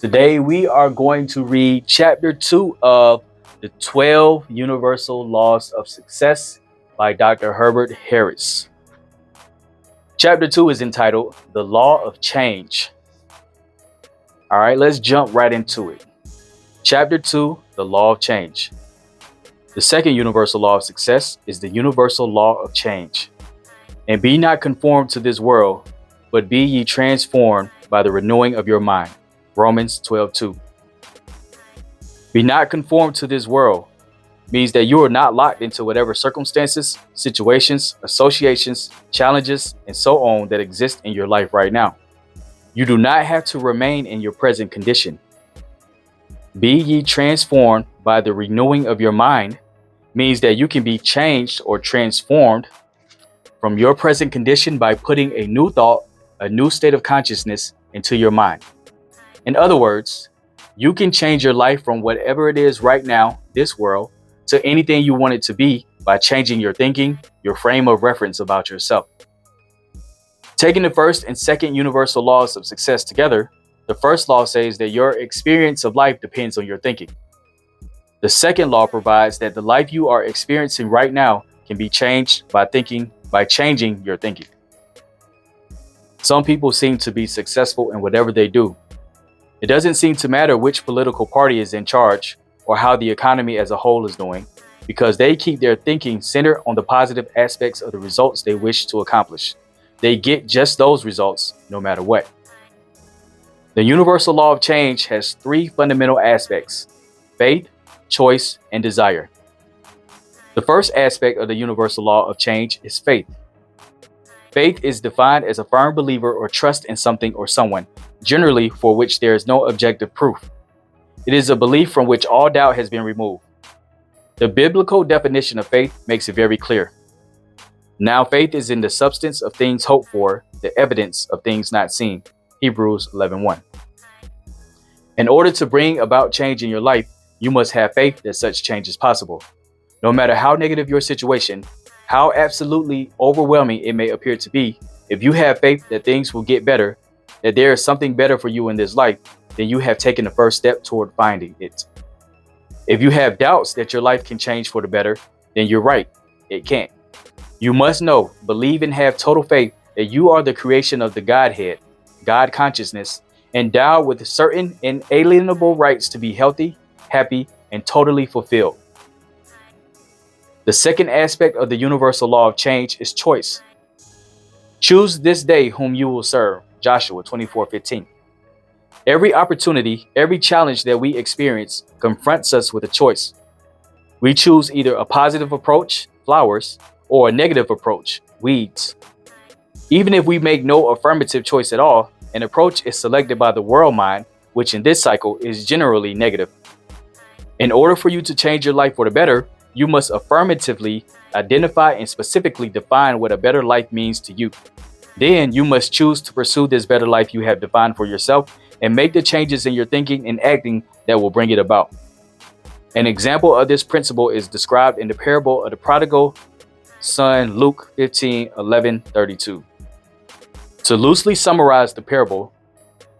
Today we are going to read chapter 2 of the 12 Universal Laws of Success by Dr. Herbert Harris. Chapter 2 is entitled The Law of Change. All right, let's jump right into it. Chapter 2, The Law of Change. The second universal law of success is the universal law of change. And be not conformed to this world, but be ye transformed by the renewing of your mind. Romans 12:2. Be not conformed to this world means that you are not locked into whatever circumstances, situations, associations, challenges, and so on that exist in your life right now. You do not have to remain in your present condition. Be ye transformed by the renewing of your mind means that you can be changed or transformed from your present condition by putting a new thought, a new state of consciousness into your mind. In other words, you can change your life from whatever it is right now, this world, to anything you want it to be by changing your thinking, your frame of reference about yourself. Taking the first and second universal laws of success together, the first law says that your experience of life depends on your thinking. The second law provides that the life you are experiencing right now can be changed by changing your thinking. Some people seem to be successful in whatever they do. It doesn't seem to matter which political party is in charge or how the economy as a whole is doing, because they keep their thinking centered on the positive aspects of the results they wish to accomplish. They get just those results no matter what. The universal law of change has three fundamental aspects: faith, choice, and desire. The first aspect of the universal law of change is faith. Faith is defined as a firm believer or trust in something or someone, generally for which there is no objective proof. It is a belief from which all doubt has been removed. The biblical definition of faith makes it very clear. Now faith is in the substance of things hoped for, the evidence of things not seen. Hebrews 11:1. In order to bring about change in your life, you must have faith that such change is possible. No matter how negative your situation, how absolutely overwhelming it may appear to be, if you have faith that things will get better, that there is something better for you in this life, then you have taken the first step toward finding it. If you have doubts that your life can change for the better, then you're right, it can't. You must know, believe, and have total faith that you are the creation of the Godhead, God consciousness, endowed with certain inalienable rights to be healthy, happy, and totally fulfilled. The second aspect of the universal law of change is choice. Choose this day whom you will serve. Joshua 24:15. Every opportunity, every challenge that we experience confronts us with a choice. We choose either a positive approach, flowers, or a negative approach, weeds. Even if we make no affirmative choice at all, an approach is selected by the world mind, which in this cycle is generally negative. In order for you to change your life for the better, you must affirmatively identify and specifically define what a better life means to you. Then you must choose to pursue this better life you have defined for yourself and make the changes in your thinking and acting that will bring it about. An example of this principle is described in the parable of the prodigal son, Luke 15:11-32. To loosely summarize the parable,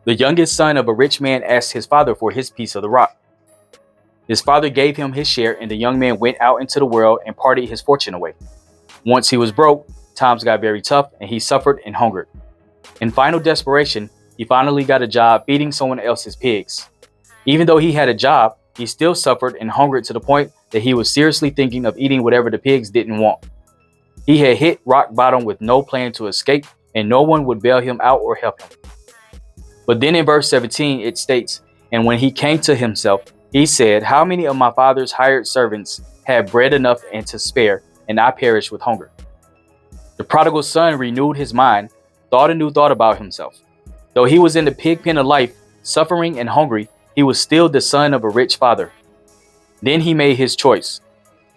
the youngest son of a rich man asked his father for his piece of the rock. His father gave him his share, and the young man went out into the world and partied his fortune away. Once he was broke, times got very tough, and he suffered and hungered. In final desperation, he finally got a job feeding someone else's pigs. Even though he had a job, he still suffered and hungered to the point that he was seriously thinking of eating whatever the pigs didn't want. He had hit rock bottom with no plan to escape, and no one would bail him out or help him. But then in verse 17, it states, "And when he came to himself, he said, how many of my father's hired servants have bread enough and to spare, and I perish with hunger?" The prodigal son renewed his mind, thought a new thought about himself. Though he was in the pig pen of life, suffering and hungry, he was still the son of a rich father. Then he made his choice.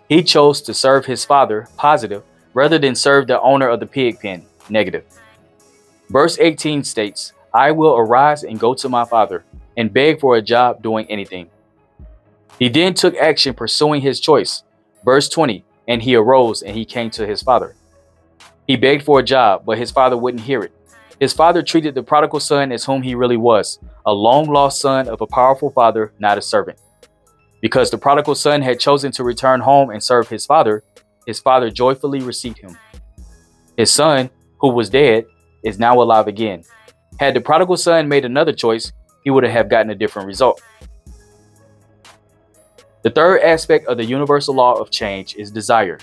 He chose to serve his father, positive, rather than serve the owner of the pig pen, negative. Verse 18 states, "I will arise and go to my father and beg for a job doing anything." He then took action pursuing his choice. Verse 20, "And he arose and he came to his father." He begged for a job, but his father wouldn't hear it. His father treated the prodigal son as whom he really was, a long-lost son of a powerful father, not a servant. Because the prodigal son had chosen to return home and serve his father joyfully received him. His son, who was dead, is now alive again. Had the prodigal son made another choice, he would have gotten a different result. The third aspect of the universal law of change is desire.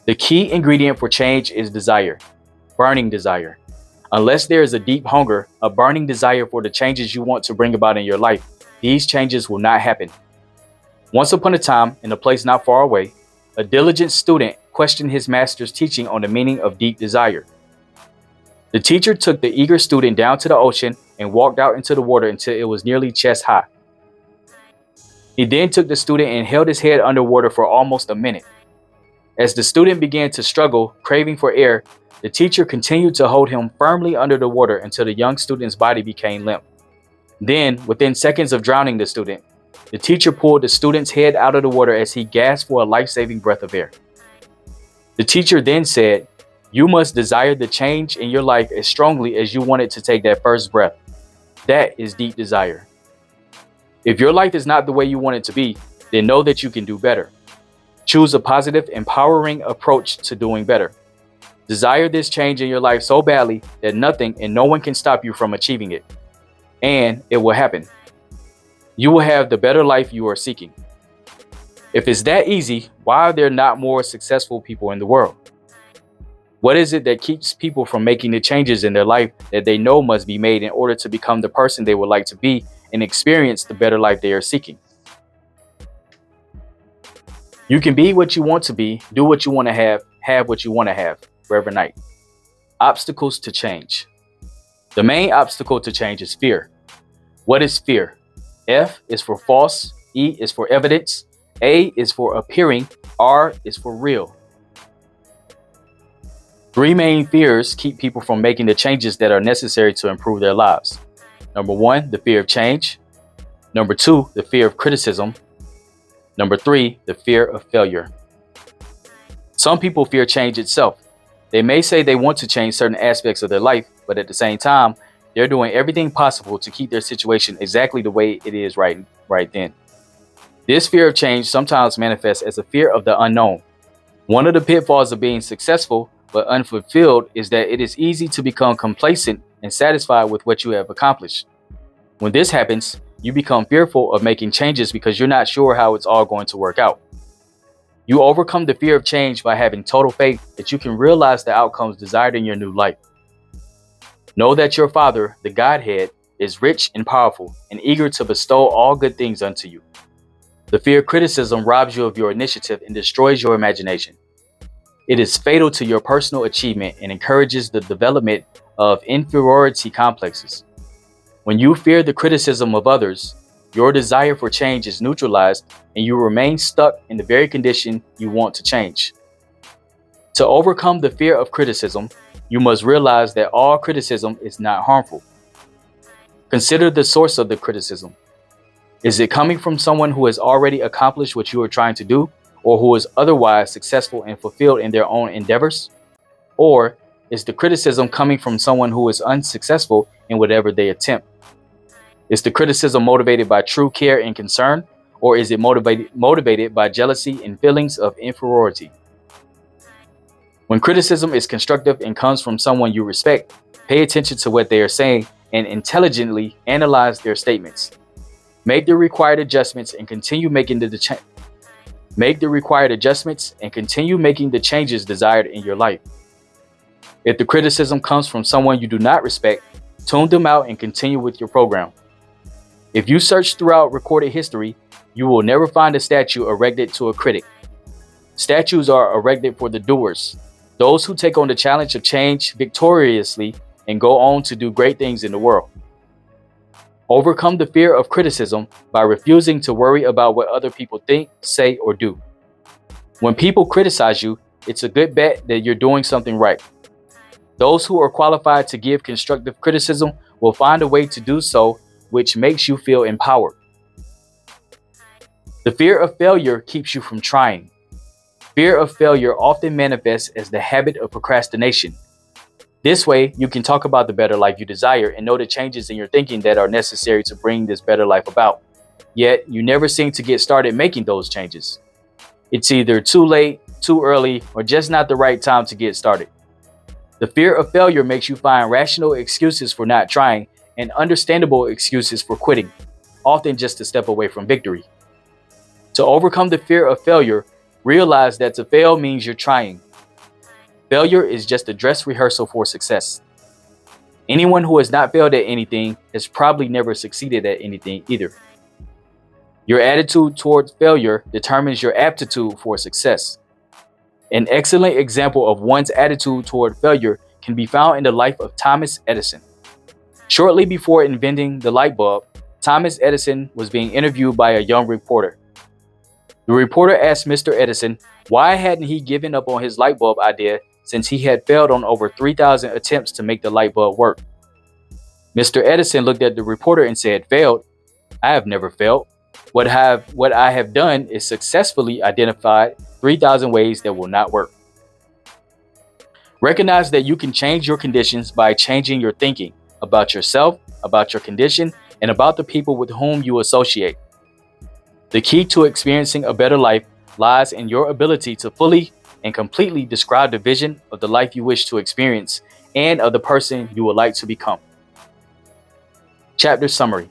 The key ingredient for change is desire, burning desire. Unless there is a deep hunger, a burning desire for the changes you want to bring about in your life, these changes will not happen. Once upon a time, in a place not far away, a diligent student questioned his master's teaching on the meaning of deep desire. The teacher took the eager student down to the ocean and walked out into the water until it was nearly chest high. He then took the student and held his head underwater for almost a minute. As the student began to struggle, craving for air, the teacher continued to hold him firmly under the water until the young student's body became limp. Then, within seconds of drowning the student, the teacher pulled the student's head out of the water as he gasped for a life-saving breath of air. The teacher then said, "You must desire the change in your life as strongly as you wanted to take that first breath. That is deep desire. If your life is not the way you want it to be, then know that you can do better. Choose a positive, empowering approach to doing better. Desire this change in your life so badly that nothing and no one can stop you from achieving it. And it will happen. You will have the better life you are seeking." If it's that easy, why are there not more successful people in the world? What is it that keeps people from making the changes in their life that they know must be made in order to become the person they would like to be and experience the better life they are seeking? You can be what you want to be, do what you want to have what you want to have. Reverend Knight. Obstacles to change. The main obstacle to change is fear. What is fear? F is for false, E is for evidence, A is for appearing, R is for real. Three main fears keep people from making the changes that are necessary to improve their lives. Number one, the fear of change. Number two, the fear of criticism. Number three, the fear of failure. Some people fear change itself. They may say they want to change certain aspects of their life, but at the same time, they're doing everything possible to keep their situation exactly the way it is right then. This fear of change sometimes manifests as a fear of the unknown. One of the pitfalls of being successful but unfulfilled is that it is easy to become complacent and satisfied with what you have accomplished. When this happens, you become fearful of making changes because you're not sure how it's all going to work out. You overcome the fear of change by having total faith that you can realize the outcomes desired in your new life. Know that your Father, the Godhead, is rich and powerful and eager to bestow all good things unto you. The fear of criticism robs you of your initiative and destroys your imagination. It is fatal to your personal achievement and encourages the development of inferiority complexes. When you fear the criticism of others, your desire for change is neutralized and you remain stuck in the very condition you want to change. To overcome the fear of criticism, you must realize that all criticism is not harmful. Consider the source of the criticism. Is it coming from someone who has already accomplished what you are trying to do, or who is otherwise successful and fulfilled in their own endeavors? Or is the criticism coming from someone who is unsuccessful in whatever they attempt? Is the criticism motivated by true care and concern, or is it motivated by jealousy and feelings of inferiority? When criticism is constructive and comes from someone you respect, pay attention to what they are saying and intelligently analyze their statements. Make the required adjustments and continue making the changes desired in your life. If the criticism comes from someone you do not respect, tune them out and continue with your program. If you search throughout recorded history, you will never find a statue erected to a critic. Statues are erected for the doers, those who take on the challenge of change victoriously and go on to do great things in the world. Overcome the fear of criticism by refusing to worry about what other people think, say, or do. When people criticize you, it's a good bet that you're doing something right. Those who are qualified to give constructive criticism will find a way to do so, which makes you feel empowered. The fear of failure keeps you from trying. Fear of failure often manifests as the habit of procrastination. This way, you can talk about the better life you desire and know the changes in your thinking that are necessary to bring this better life about. Yet, you never seem to get started making those changes. It's either too late, too early, or just not the right time to get started. The fear of failure makes you find rational excuses for not trying and understandable excuses for quitting, often just a step away from victory. To overcome the fear of failure, realize that to fail means you're trying. Failure is just a dress rehearsal for success. Anyone who has not failed at anything has probably never succeeded at anything either. Your attitude towards failure determines your aptitude for success. An excellent example of one's attitude toward failure can be found in the life of Thomas Edison. Shortly before inventing the light bulb, Thomas Edison was being interviewed by a young reporter. The reporter asked Mr. Edison why hadn't he given up on his light bulb idea since he had failed on over 3,000 attempts to make the light bulb work. Mr. Edison looked at the reporter and said, "Failed? I have never failed. What I have done is successfully identified 3,000 ways that will not work." Recognize that you can change your conditions by changing your thinking about yourself, about your condition, and about the people with whom you associate. The key to experiencing a better life lies in your ability to fully and completely describe the vision of the life you wish to experience and of the person you would like to become. Chapter summary.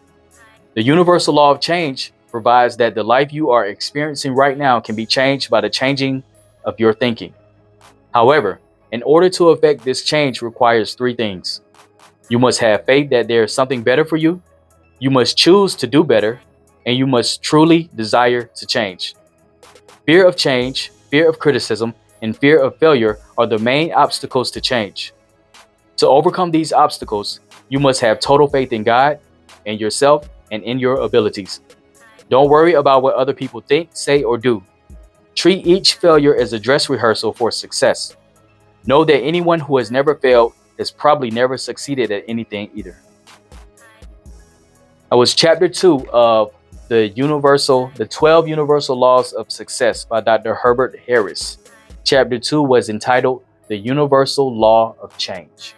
The universal law of change provides that the life you are experiencing right now can be changed by the changing of your thinking. However, in order to effect this change requires three things. You must have faith that there is something better for you, you must choose to do better, and you must truly desire to change. Fear of change, fear of criticism, and fear of failure are the main obstacles to change. To overcome these obstacles, you must have total faith in God, in yourself, and in your abilities. Don't worry about what other people think, say, or do. Treat each failure as a dress rehearsal for success. Know that anyone who has never failed has probably never succeeded at anything either. That was chapter 2 of the 12 Universal Laws of Success by Dr. Herbert Harris. Chapter 2 was entitled The Universal Law of Change.